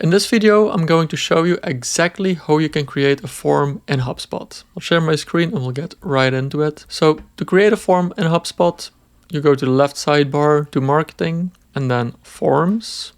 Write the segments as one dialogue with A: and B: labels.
A: In this video, I'm going to show you exactly how you can create a form in HubSpot. I'll share my screen and we'll get right into it. So to create a form in HubSpot, you go to the left sidebar to marketing and then forms.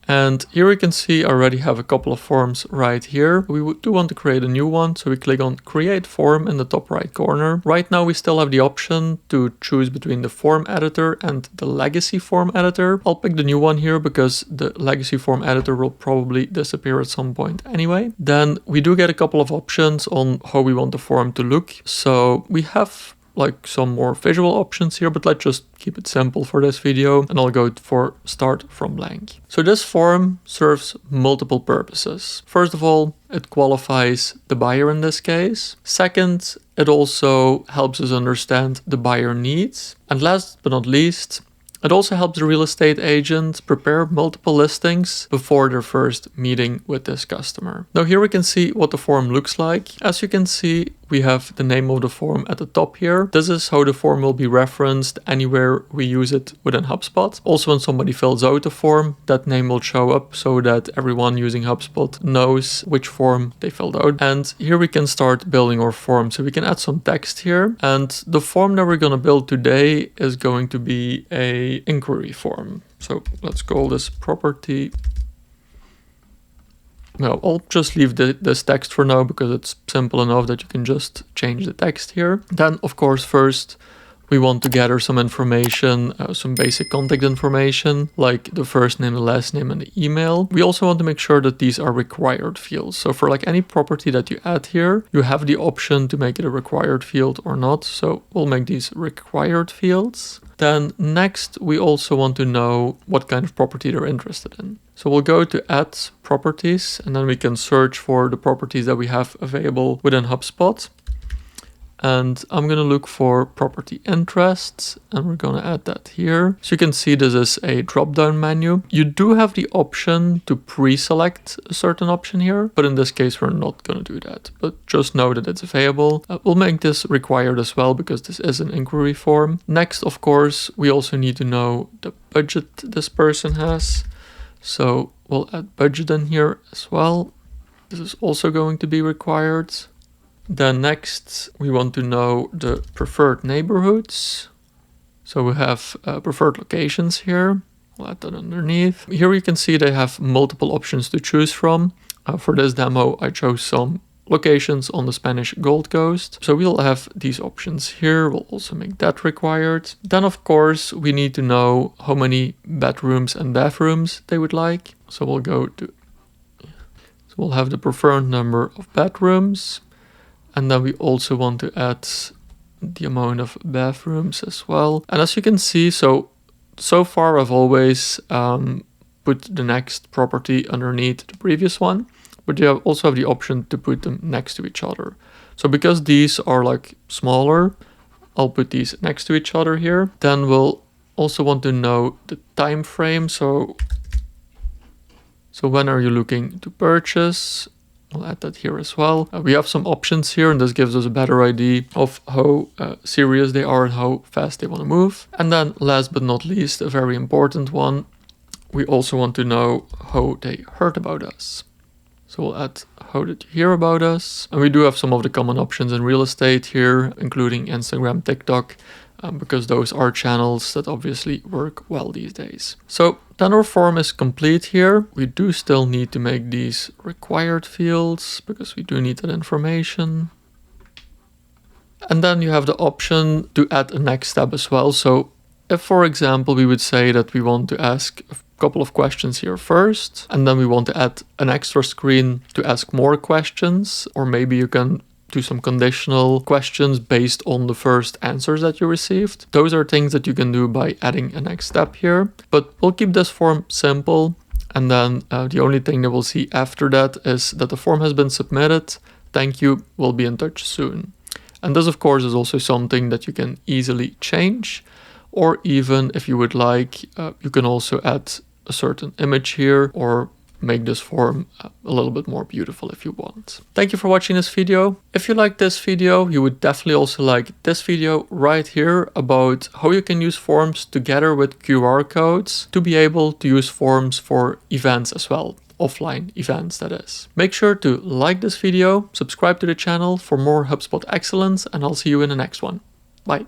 A: And here we can see I already have a couple of forms right here. We do want to create a new one, so we click on create form in the top right corner. Right now we still have the option to choose between the form editor and the legacy form editor. I'll pick the new one here because the legacy form editor will probably disappear at some point anyway. Then we do get a couple of options on how we want the form to look. So we have like some more visual options here, but let's just keep it simple for this video and I'll go for start from blank. So this form serves multiple purposes. First of all, it qualifies the buyer in this case. Second, it also helps us understand the buyer needs. And last but not least, it also helps the real estate agent prepare multiple listings before their first meeting with this customer. Now here we can see what the form looks like. As you can see, we have the name of the form at the top here. This is how the form will be referenced anywhere we use it within HubSpot. Also, when somebody fills out the form, that name will show up so that everyone using HubSpot knows which form they filled out. And here we can start building our form. So we can add some text here. And the form that we're going to build today is going to be an inquiry form. So let's call this property. No, I'll just leave this text for now because it's simple enough that you can just change the text here. Then, of course, first we want to gather some information, some basic contact information, like the first name, the last name, and the email. We also want to make sure that these are required fields. So for like any property that you add here, you have the option to make it a required field or not. So we'll make these required fields. Then next, we also want to know what kind of property they're interested in. So we'll go to add properties and then we can search for the properties that we have available within HubSpot. And I'm going to look for property interests and we're going to add that here. So you can see this is a drop-down menu. You do have the option to pre-select a certain option here, but in this case, we're not going to do that. But just know that it's available. We'll make this required as well because this is an inquiry form. Next, of course, we also need to know the budget this person has. So we'll add budget in here as well. This is also going to be required. Then next, we want to know the preferred neighborhoods. So we have preferred locations here. We'll add that underneath. Here we can see they have multiple options to choose from. For this demo, I chose some locations on the Spanish Gold Coast. So we'll have these options here. We'll also make that required. Then of course, we need to know how many bedrooms and bathrooms they would like. So we'll go to, so we'll have the preferred number of bedrooms. And then we also want to add the amount of bathrooms as well. And as you can see, so far I've always put the next property underneath the previous one. But you also have the option to put them next to each other. So because these are like smaller, I'll put these next to each other here. Then we'll also want to know the time frame. So when are you looking to purchase? I'll add that here as well. We have some options here and this gives us a better idea of how serious they are and how fast they want to move. And then last but not least, a very important one, we also want to know how they heard about us. So we'll add how did you hear about us? And we do have some of the common options in real estate here, including Instagram, TikTok, because those are channels that obviously work well these days. So then our form is complete here. We do still need to make these required fields because we do need that information. And then you have the option to add a next step as well. So if, for example, we would say that we want to ask a couple of questions here first, and then we want to add an extra screen to ask more questions, or maybe you can do some conditional questions based on the first answers that you received. Those are things that you can do by adding a next step here, but we'll keep this form simple. And then the only thing that we'll see after that is that the form has been submitted. Thank you, we'll be in touch soon. And this, of course, is also something that you can easily change, or even if you would like, you can also add a certain image here or make this form a little bit more beautiful if you want. Thank you for watching this video. If you like this video, you would definitely also like this video right here about how you can use forms together with QR codes to be able to use forms for events as well. offline events, that is. Make sure to like this video, subscribe to the channel for more HubSpot excellence, and I'll see you in the next one. Bye.